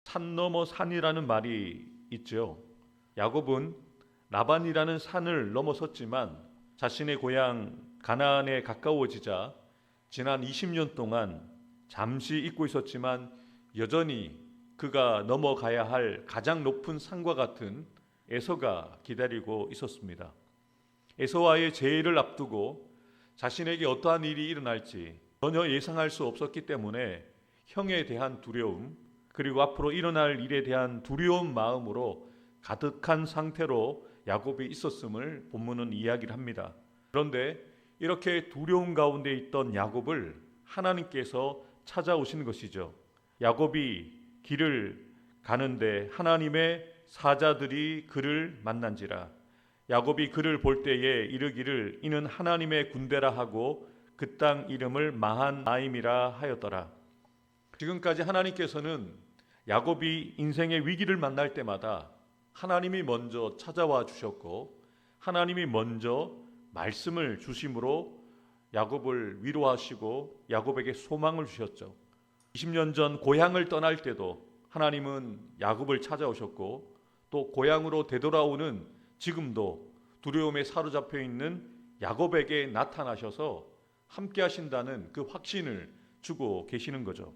산 넘어 산이라는 말이 있죠. 야곱은 라반이라는 산을 넘어섰지만 자신의 고향 가나안에 가까워지자 지난 20년 동안 잠시 잊고 있었지만 여전히 그가 넘어가야 할 가장 높은 산과 같은 에서가 기다리고 있었습니다. 에서와의 재해를 앞두고 자신에게 어떠한 일이 일어날지 전혀 예상할 수 없었기 때문에 형에 대한 두려움, 그리고 앞으로 일어날 일에 대한 두려운 마음으로 가득한 상태로 야곱이 있었음을 본문은 이야기를 합니다. 그런데 이렇게 두려움 가운데 있던 야곱을 하나님께서 찾아오신 것이죠. 야곱이 길을 가는데 하나님의 사자들이 그를 만난지라. 야곱이 그를 볼 때에 이르기를 이는 하나님의 군대라 하고 그 땅 이름을 마한나임이라 하였더라. 지금까지 하나님께서는 야곱이 인생의 위기를 만날 때마다 하나님이 먼저 찾아와 주셨고 하나님이 먼저 말씀을 주심으로 야곱을 위로하시고 야곱에게 소망을 주셨죠. 20년 전 고향을 떠날 때도 하나님은 야곱을 찾아오셨고 또 고향으로 되돌아오는 지금도 두려움에 사로잡혀 있는 야곱에게 나타나셔서 함께 하신다는 그 확신을 주고 계시는 거죠.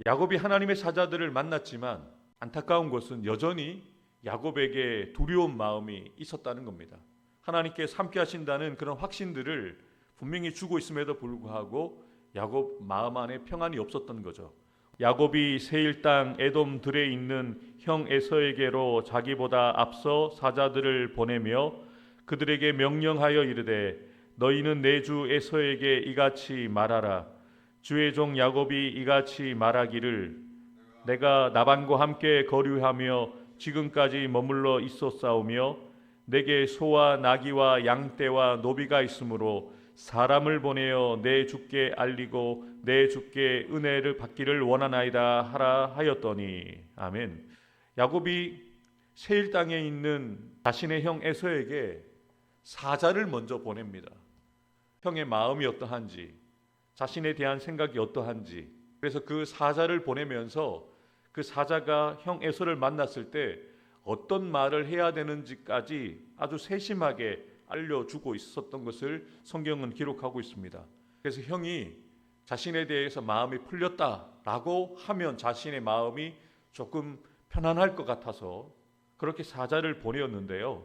야곱이 하나님의 사자들을 만났지만 안타까운 것은 여전히 야곱에게 두려운 마음이 있었다는 겁니다. 하나님께서 함께 하신다는 그런 확신들을 분명히 주고 있음에도 불구하고 야곱 마음 안에 평안이 없었던 거죠. 야곱이 세일 땅 에돔 들에 있는 형 에서에게로 자기보다 앞서 사자들을 보내며 그들에게 명령하여 이르되 너희는 내 주 에서에게 이같이 말하라. 주의 종 야곱이 이같이 말하기를 내가 나반과 함께 거류하며 지금까지 머물러 있었사오며 내게 소와 나귀와 양떼와 노비가 있으므로 사람을 보내어 내 주께 알리고 내 주께 은혜를 받기를 원하나이다 하라 하였더니 아멘. 야곱이 세일 땅에 있는 자신의 형 에서에게 사자를 먼저 보냅니다. 형의 마음이 어떠한지, 자신에 대한 생각이 어떠한지. 그래서 그 사자를 보내면서 그 사자가 형 에서를 만났을 때 어떤 말을 해야 되는지까지 아주 세심하게 알려주고 있었던 것을 성경은 기록하고 있습니다. 그래서 형이 자신에 대해서 마음이 풀렸다라고 하면 자신의 마음이 조금 편안할 것 같아서 그렇게 사자를 보내었는데요.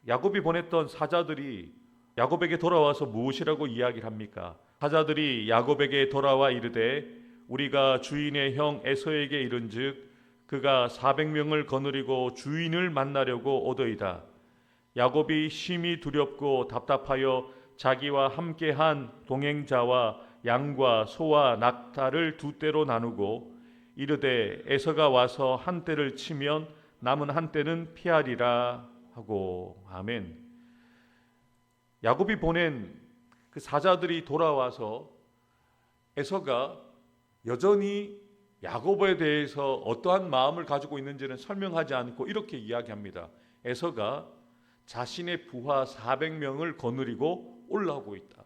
야곱이 보냈던 사자들이 야곱에게 돌아와서 무엇이라고 이야기를 합니까? 사자들이 야곱에게 돌아와 이르되 우리가 주인의 형 에서에게 이른즉 그가 400명을 거느리고 주인을 만나려고 오더이다. 야곱이 심히 두렵고 답답하여 자기와 함께한 동행자와 양과 소와 낙타를 두 떼로 나누고 이르되 에서가 와서 한 떼를 치면 남은 한 떼는 피하리라 하고 아멘. 야곱이 보낸 그 사자들이 돌아와서 에서가 여전히 야곱에 대해서 어떠한 마음을 가지고 있는지는 설명하지 않고 이렇게 이야기합니다. 에서가 자신의 부하 400명을 거느리고 올라오고 있다.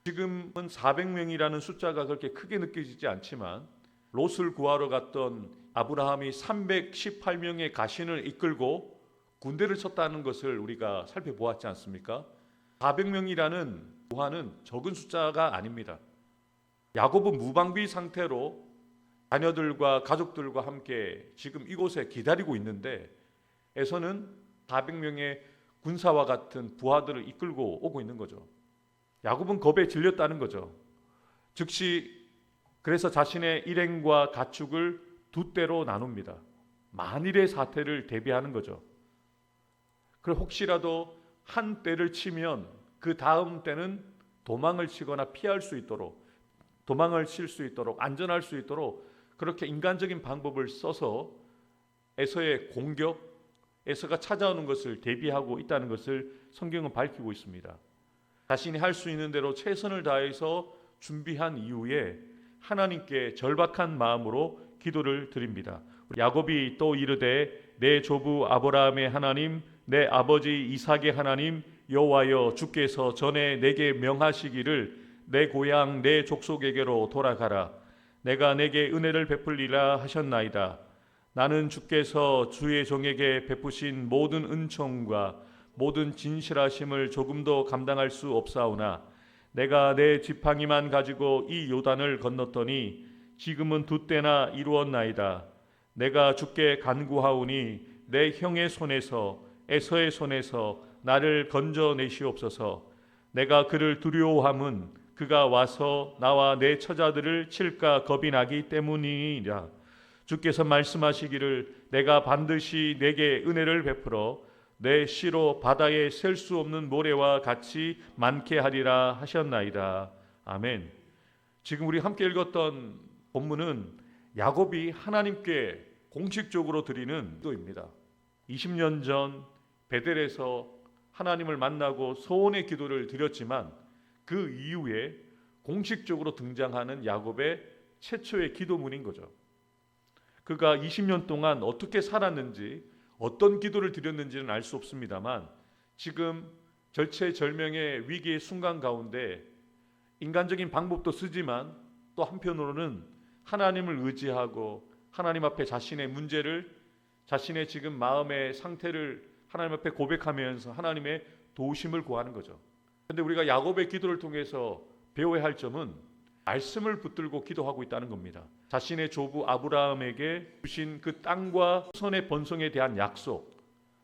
지금은 400명이라는 숫자가 그렇게 크게 느껴지지 않지만 롯을 구하러 갔던 아브라함이 318명의 가신을 이끌고 군대를 쳤다는 것을 우리가 살펴보았지 않습니까? 400명이라는 부하는 적은 숫자가 아닙니다. 야곱은 무방비 상태로 자녀들과 가족들과 함께 지금 이곳에 기다리고 있는데 에서는 400명의 군사와 같은 부하들을 이끌고 오고 있는 거죠. 야곱은 겁에 질렸다는 거죠. 즉시 그래서 자신의 일행과 가축을 두 떼로 나눕니다. 만일의 사태를 대비하는 거죠. 그리고 혹시라도 한 떼를 치면 그 다음 때는 도망을 치거나 피할 수 있도록 도망을 칠 수 있도록 안전할 수 있도록 그렇게 인간적인 방법을 써서 에서의 공격, 에서가 찾아오는 것을 대비하고 있다는 것을 성경은 밝히고 있습니다. 자신이 할 수 있는 대로 최선을 다해서 준비한 이후에 하나님께 절박한 마음으로 기도를 드립니다. 야곱이 또 이르되 내 조부 아브라함의 하나님 내 아버지 이삭의 하나님 여호와여 주께서 전에 내게 명하시기를 내 고향 내 족속에게로 돌아가라. 내가 내게 은혜를 베풀리라 하셨나이다. 나는 주께서 주의 종에게 베푸신 모든 은총과 모든 진실하심을 조금도 감당할 수 없사오나 내가 내 지팡이만 가지고 이 요단을 건넜더니 지금은 두 때나 이루었나이다. 내가 주께 간구하오니 내 형의 손에서 에서의 손에서 나를 건져내시옵소서. 내가 그를 두려워함은 그가 와서 나와 내 처자들을 칠까 겁이 나기 때문이니라. 주께서 말씀하시기를 내가 반드시 내게 은혜를 베풀어 내 씨로 바다에 셀 수 없는 모래와 같이 많게 하리라 하셨나이다. 아멘. 지금 우리 함께 읽었던 본문은 야곱이 하나님께 공식적으로 드리는 기도입니다. 20년 전 베델에서 하나님을 만나고 소원의 기도를 드렸지만 그 이후에 공식적으로 등장하는 야곱의 최초의 기도문인 거죠. 그가 20년 동안 어떻게 살았는지 어떤 기도를 드렸는지는 알 수 없습니다만 지금 절체절명의 위기의 순간 가운데 인간적인 방법도 쓰지만 또 한편으로는 하나님을 의지하고 하나님 앞에 자신의 문제를 자신의 지금 마음의 상태를 하나님 앞에 고백하면서 하나님의 도우심을 구하는 거죠. 그런데 우리가 야곱의 기도를 통해서 배워야 할 점은 말씀을 붙들고 기도하고 있다는 겁니다. 자신의 조부 아브라함에게 주신 그 땅과 후손의 번성에 대한 약속,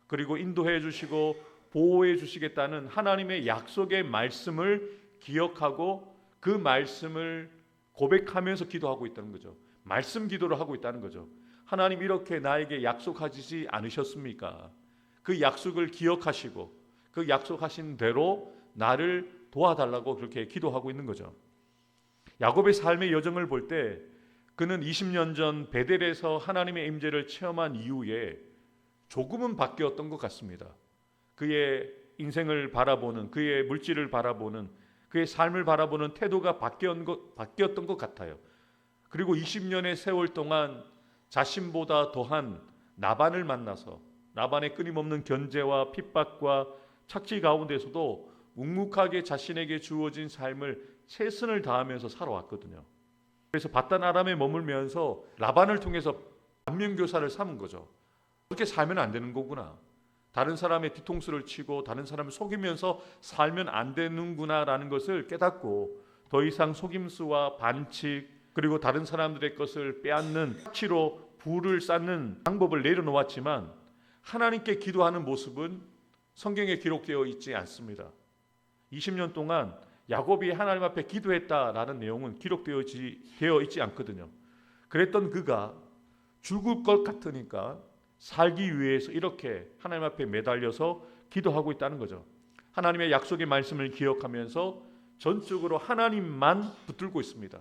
그리고 인도해 주시고 보호해 주시겠다는 하나님의 약속의 말씀을 기억하고 그 말씀을 고백하면서 기도하고 있다는 거죠. 말씀 기도를 하고 있다는 거죠. 하나님 이렇게 나에게 약속하시지 않으셨습니까? 그 약속을 기억하시고 그 약속하신 대로 나를 도와달라고 그렇게 기도하고 있는 거죠. 야곱의 삶의 여정을 볼 때 그는 20년 전 베델에서 하나님의 임재를 체험한 이후에 조금은 바뀌었던 것 같습니다. 그의 인생을 바라보는, 그의 물질을 바라보는, 그의 삶을 바라보는 태도가 바뀌었던 것 같아요. 그리고 20년의 세월 동안 자신보다 더한 라반을 만나서 라반의 끊임없는 견제와 핍박과 착취 가운데서도 묵묵하게 자신에게 주어진 삶을 최선을 다하면서 살아왔거든요. 그래서 바단 아람에 머물면서 라반을 통해서 반면교사를 삼은 거죠. 그렇게 살면 안 되는 거구나. 다른 사람의 뒤통수를 치고 다른 사람을 속이면서 살면 안 되는구나라는 것을 깨닫고 더 이상 속임수와 반칙 그리고 다른 사람들의 것을 빼앗는 착취로 부를 쌓는 방법을 내려놓았지만 하나님께 기도하는 모습은 성경에 기록되어 있지 않습니다. 20년 동안 야곱이 하나님 앞에 기도했다라는 내용은 기록되어 있지 않거든요. 그랬던 그가 죽을 것 같으니까 살기 위해서 이렇게 하나님 앞에 매달려서 기도하고 있다는 거죠. 하나님의 약속의 말씀을 기억하면서 전적으로 하나님만 붙들고 있습니다.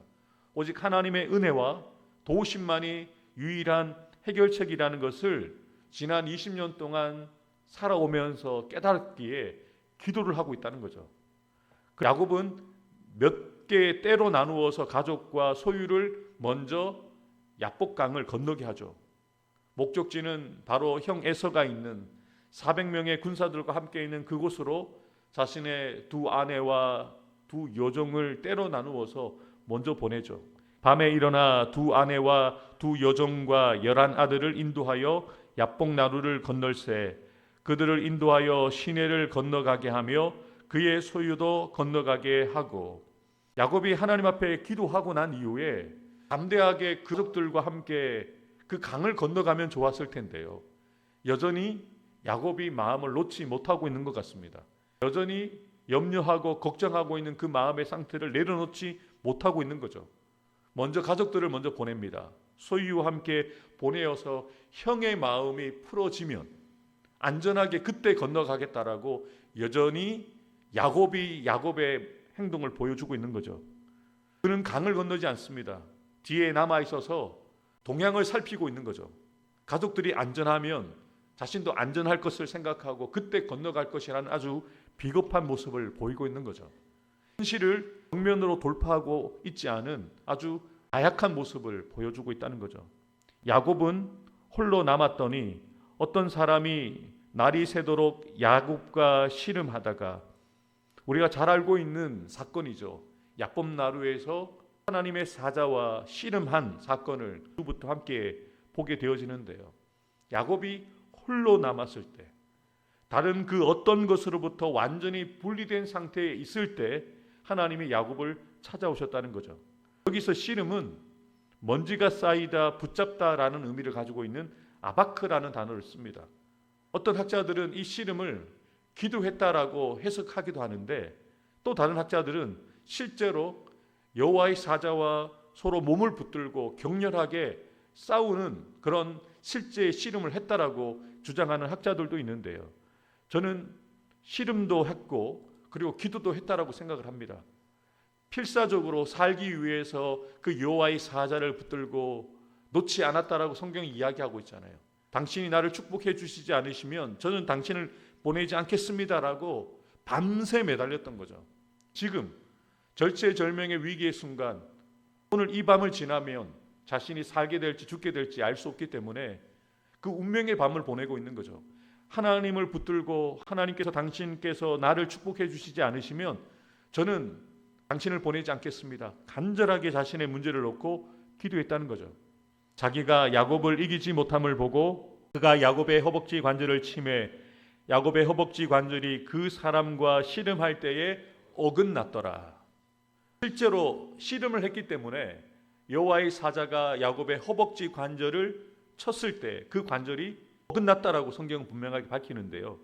오직 하나님의 은혜와 도우심만이 유일한 해결책이라는 것을 지난 20년 동안 살아오면서 깨닫기에 기도를 하고 있다는 거죠. 야곱은 몇 개의 때로 나누어서 가족과 소유를 먼저 야복강을 건너게 하죠. 목적지는 바로 형 에서가 있는 400명의 군사들과 함께 있는 그곳으로 자신의 두 아내와 두 여종을 때로 나누어서 먼저 보내죠. 밤에 일어나 두 아내와 두 여종과 11아들을 인도하여 야복나루를 건널세 그들을 인도하여 시내를 건너가게 하며 그의 소유도 건너가게 하고 야곱이 하나님 앞에 기도하고 난 이후에 담대하게 그족들과 함께 그 강을 건너가면 좋았을 텐데요. 여전히 야곱이 마음을 놓지 못하고 있는 것 같습니다. 여전히 염려하고 걱정하고 있는 그 마음의 상태를 내려놓지 못하고 있는 거죠. 먼저 가족들을 먼저 보냅니다. 소유와 함께 보내어서 형의 마음이 풀어지면 안전하게 그때 건너가겠다라고 여전히 야곱의 행동을 보여주고 있는 거죠. 그는 강을 건너지 않습니다. 뒤에 남아 있어서 동향을 살피고 있는 거죠. 가족들이 안전하면 자신도 안전할 것을 생각하고 그때 건너갈 것이라는 아주 비겁한 모습을 보이고 있는 거죠. 현실을 정면으로 돌파하고 있지 않은 아주 나약한 모습을 보여주고 있다는 거죠. 야곱은 홀로 남았더니 어떤 사람이 날이 새도록 야곱과 씨름하다가 우리가 잘 알고 있는 사건이죠. 야복나루에서 하나님의 사자와 씨름한 사건을 부터 함께 보게 되어지는데요. 야곱이 홀로 남았을 때, 다른 그 어떤 것으로부터 완전히 분리된 상태에 있을 때 하나님이 야곱을 찾아오셨다는 거죠. 여기서 씨름은 먼지가 쌓이다, 붙잡다라는 의미를 가지고 있는 아바크라는 단어를 씁니다. 어떤 학자들은 이 씨름을 기도했다라고 해석하기도 하는데, 또 다른 학자들은 실제로 여호와의 사자와 서로 몸을 붙들고 격렬하게 싸우는 그런 실제 씨름을 했다라고 주장하는 학자들도 있는데요. 저는 씨름도 했고 그리고 기도도 했다라고 생각을 합니다. 필사적으로 살기 위해서 그 여호와의 사자를 붙들고 놓지 않았다라고 성경이 이야기하고 있잖아요. 당신이 나를 축복해 주시지 않으시면 저는 당신을 보내지 않겠습니다라고 밤새 매달렸던 거죠. 지금 절체절명의 위기의 순간, 오늘 이 밤을 지나면 자신이 살게 될지 죽게 될지 알 수 없기 때문에 그 운명의 밤을 보내고 있는 거죠. 하나님을 붙들고 하나님께서 당신께서 나를 축복해 주시지 않으시면 저는 당신을 보내지 않겠습니다. 간절하게 자신의 문제를 놓고 기도했다는 거죠. 자기가 야곱을 이기지 못함을 보고 그가 야곱의 허벅지 관절을 치매 야곱의 허벅지 관절이 그 사람과 씨름할 때에 어긋났더라. 실제로 씨름을 했기 때문에 여호와의 사자가 야곱의 허벅지 관절을 쳤을 때 그 관절이 어긋났다라고 성경은 분명하게 밝히는데요.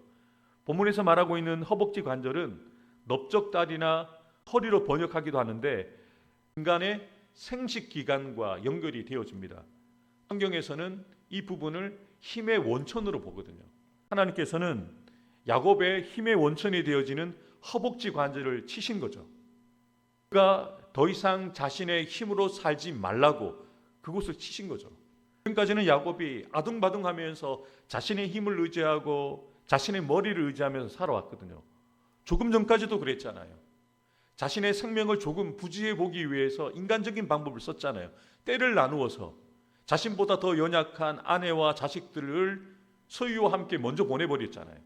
본문에서 말하고 있는 허벅지 관절은 넓적다리나 허리로 번역하기도 하는데 인간의 생식기관과 연결이 되어집니다. 성경에서는 이 부분을 힘의 원천으로 보거든요. 하나님께서는 야곱의 힘의 원천이 되어지는 허벅지 관절을 치신 거죠. 그가 더 이상 자신의 힘으로 살지 말라고 그곳을 치신 거죠. 지금까지는 야곱이 아둥바둥하면서 자신의 힘을 의지하고 자신의 머리를 의지하면서 살아왔거든요. 조금 전까지도 그랬잖아요. 자신의 생명을 조금 부지해 보기 위해서 인간적인 방법을 썼잖아요. 때를 나누어서 자신보다 더 연약한 아내와 자식들을 소유와 함께 먼저 보내버렸잖아요.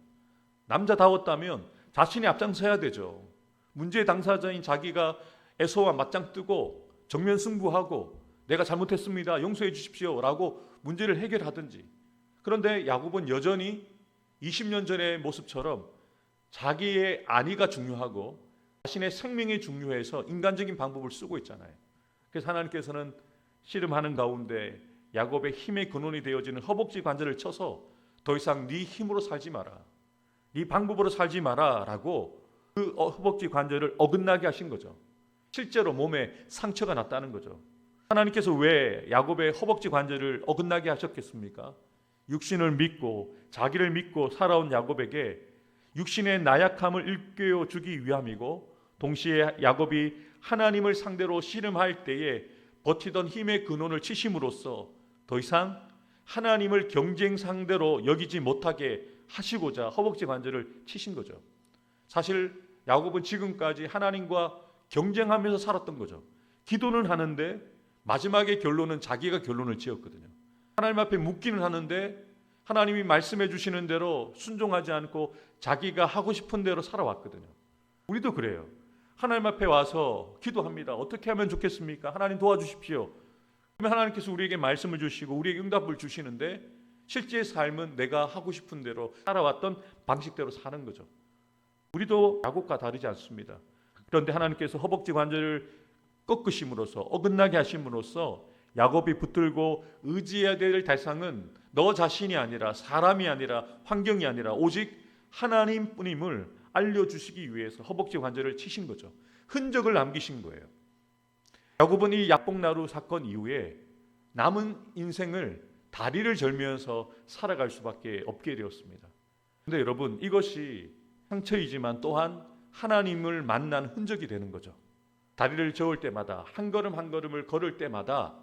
남자다웠다면 자신이 앞장서야 되죠. 문제의 당사자인 자기가 에서와 맞짱 뜨고 정면 승부하고 내가 잘못했습니다. 용서해 주십시오 라고 문제를 해결하든지. 그런데 야곱은 여전히 20년 전의 모습처럼 자기의 안위가 중요하고 자신의 생명이 중요해서 인간적인 방법을 쓰고 있잖아요. 그래서 하나님께서는 씨름하는 가운데 야곱의 힘의 근원이 되어지는 허벅지 관절을 쳐서 더 이상 네 힘으로 살지 마라, 네 방법으로 살지 마라 라고 그 허벅지 관절을 어긋나게 하신 거죠. 실제로 몸에 상처가 났다는 거죠. 하나님께서 왜 야곱의 허벅지 관절을 어긋나게 하셨겠습니까? 육신을 믿고 자기를 믿고 살아온 야곱에게 육신의 나약함을 일깨워 주기 위함이고, 동시에 야곱이 하나님을 상대로 씨름할 때에 버티던 힘의 근원을 치심으로써 더 이상 하나님을 경쟁 상대로 여기지 못하게 하시고자 허벅지 관절을 치신 거죠. 사실 야곱은 지금까지 하나님과 경쟁하면서 살았던 거죠. 기도는 하는데 마지막에 결론은 자기가 결론을 지었거든요. 하나님 앞에 묻기는 하는데 하나님이 말씀해 주시는 대로 순종하지 않고 자기가 하고 싶은 대로 살아왔거든요. 우리도 그래요. 하나님 앞에 와서 기도합니다. 어떻게 하면 좋겠습니까? 하나님 도와주십시오. 그러면 하나님께서 우리에게 말씀을 주시고 우리에게 응답을 주시는데 실제 삶은 내가 하고 싶은 대로 살아왔던 방식대로 사는 거죠. 우리도 야곱과 다르지 않습니다. 그런데 하나님께서 허벅지 관절을 꺾으심으로써 어긋나게 하심으로써 야곱이 붙들고 의지해야 될 대상은 너 자신이 아니라 사람이 아니라 환경이 아니라 오직 하나님뿐임을 알려주시기 위해서 허벅지 관절을 치신 거죠. 흔적을 남기신 거예요. 야곱은 이 야복나루 사건 이후에 남은 인생을 다리를 절면서 살아갈 수밖에 없게 되었습니다. 그런데 여러분, 이것이 상처이지만 또한 하나님을 만난 흔적이 되는 거죠. 다리를 저을 때마다 한 걸음 한 걸음을 걸을 때마다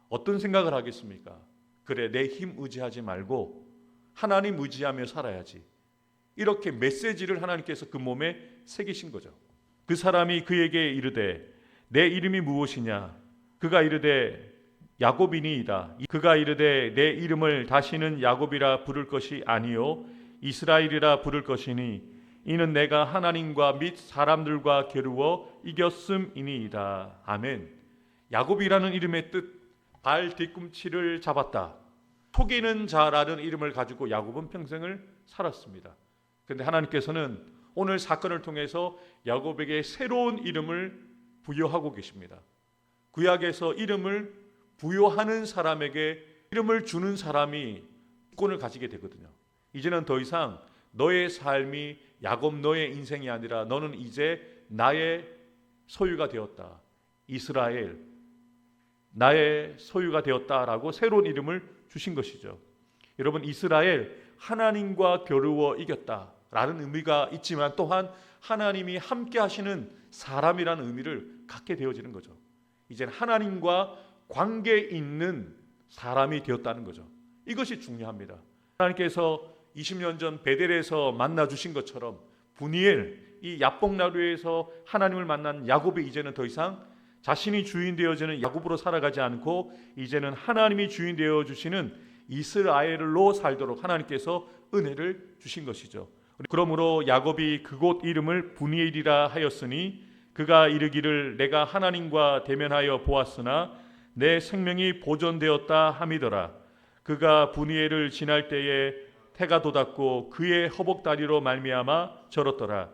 어떤 생각을 하겠습니까? 그래, 내 힘 의지하지 말고 하나님 의지하며 살아야지. 이렇게 메시지를 하나님께서 그 몸에 새기신 거죠. 그 사람이 그에게 이르되 내 이름이 무엇이냐? 그가 이르되 야곱이니이다. 그가 이르되 내 이름을 다시는 야곱이라 부를 것이 아니요 이스라엘이라 부를 것이니 이는 내가 하나님과 및 사람들과 겨루어 이겼음이니이다. 아멘. 야곱이라는 이름의 뜻, 발 뒤꿈치를 잡았다. 토기는 자라는 이름을 가지고 야곱은 평생을 살았습니다. 그런데 하나님께서는 오늘 사건을 통해서 야곱에게 새로운 이름을 부여하고 계십니다. 구약에서 이름을 부여하는 사람에게 이름을 주는 사람이 권을 가지게 되거든요. 이제는 더 이상 너의 삶이 야곱 너의 인생이 아니라 너는 이제 나의 소유가 되었다. 이스라엘 나의 소유가 되었다라고 새로운 이름을 주신 것이죠. 여러분, 이스라엘 하나님과 겨루어 이겼다라는 의미가 있지만 또한 하나님이 함께 하시는 사람이라는 의미를 갖게 되어지는 거죠. 이제는 하나님과 관계 있는 사람이 되었다는 거죠. 이것이 중요합니다. 하나님께서 20년 전 베델에서 만나 주신 것처럼 분이엘 이 야복나루에서 하나님을 만난 야곱이 이제는 더 이상 자신이 주인 되어지는 야곱으로 살아가지 않고 이제는 하나님이 주인 되어 주시는 이스라엘로 살도록 하나님께서 은혜를 주신 것이죠. 그러므로 야곱이 그곳 이름을 분이엘이라 하였으니 그가 이르기를 내가 하나님과 대면하여 보았으나 내 생명이 보존되었다 함이더라. 그가 분이엘을 지날 때에 태가 돋았고 그의 허벅다리로 말미암아 절었더라.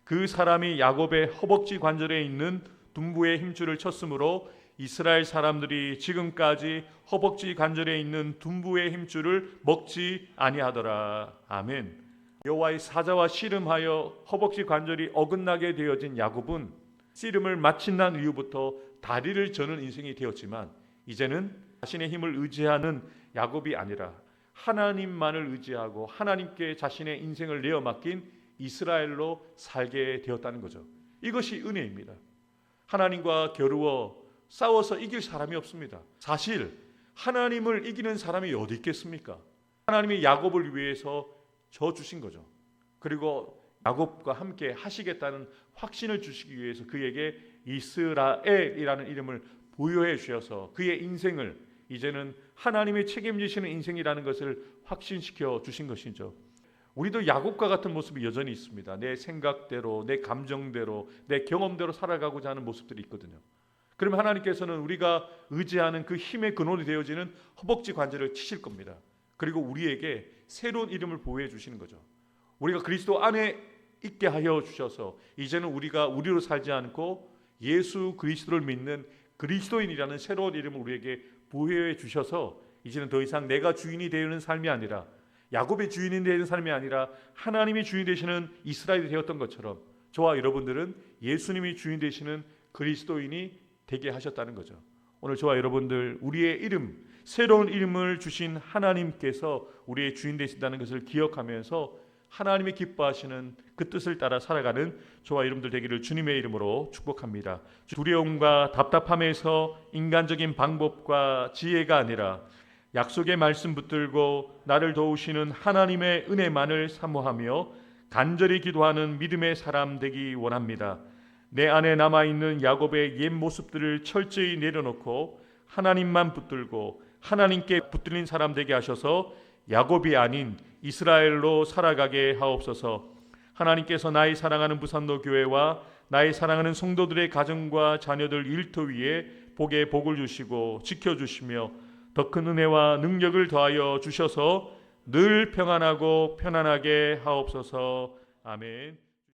그 사람이 야곱의 허벅지 관절에 있는 둔부의 힘줄을 쳤으므로 이스라엘 사람들이 지금까지 허벅지 관절에 있는 둔부의 힘줄을 먹지 아니하더라. 아멘. 여호와의 사자와 씨름하여 허벅지 관절이 어긋나게 되어진 야곱은 씨름을 마친 난 이후부터 다리를 저는 인생이 되었지만 이제는 자신의 힘을 의지하는 야곱이 아니라 하나님만을 의지하고 하나님께 자신의 인생을 내어 맡긴 이스라엘로 살게 되었다는 거죠. 이것이 은혜입니다. 하나님과 겨루어 싸워서 이길 사람이 없습니다. 사실 하나님을 이기는 사람이 어디 있겠습니까? 하나님이 야곱을 위해서 져 주신 거죠. 그리고 야곱과 함께 하시겠다는 확신을 주시기 위해서 그에게 이스라엘이라는 이름을 부여해 주셔서 그의 인생을 이제는 하나님이 책임지시는 인생이라는 것을 확신시켜 주신 것이죠. 우리도 야곱과 같은 모습이 여전히 있습니다. 내 생각대로, 내 감정대로, 내 경험대로 살아가고자 하는 모습들이 있거든요. 그러면 하나님께서는 우리가 의지하는 그 힘의 근원이 되어지는 허벅지 관절을 치실 겁니다. 그리고 우리에게 새로운 이름을 보호해 주시는 거죠. 우리가 그리스도 안에 있게 하여 주셔서 이제는 우리가 우리로 살지 않고 예수 그리스도를 믿는 그리스도인이라는 새로운 이름을 우리에게 부여해 주셔서 이제는 더 이상 내가 주인이 되는 삶이 아니라 야곱의 주인이 되는 삶이 아니라 하나님이 주인 되시는 이스라엘이 되었던 것처럼 저와 여러분들은 예수님이 주인 되시는 그리스도인이 되게 하셨다는 거죠. 오늘 저와 여러분들 우리의 이름, 새로운 이름을 주신 하나님께서 우리의 주인 되신다는 것을 기억하면서 하나님이 기뻐하시는 그 뜻을 따라 살아가는 저와 여러분들 되기를 주님의 이름으로 축복합니다. 두려움과 답답함에서 인간적인 방법과 지혜가 아니라 약속의 말씀 붙들고 나를 도우시는 하나님의 은혜만을 사모하며 간절히 기도하는 믿음의 사람 되기 원합니다. 내 안에 남아있는 야곱의 옛 모습들을 철저히 내려놓고 하나님만 붙들고 하나님께 붙들린 사람 되게 하셔서 야곱이 아닌 이스라엘로 살아가게 하옵소서. 하나님께서 나의 사랑하는 부산로 교회와 나의 사랑하는 성도들의 가정과 자녀들 일터 위에 복에 복을 주시고 지켜주시며 더 큰 은혜와 능력을 더하여 주셔서 늘 평안하고 편안하게 하옵소서. 아멘.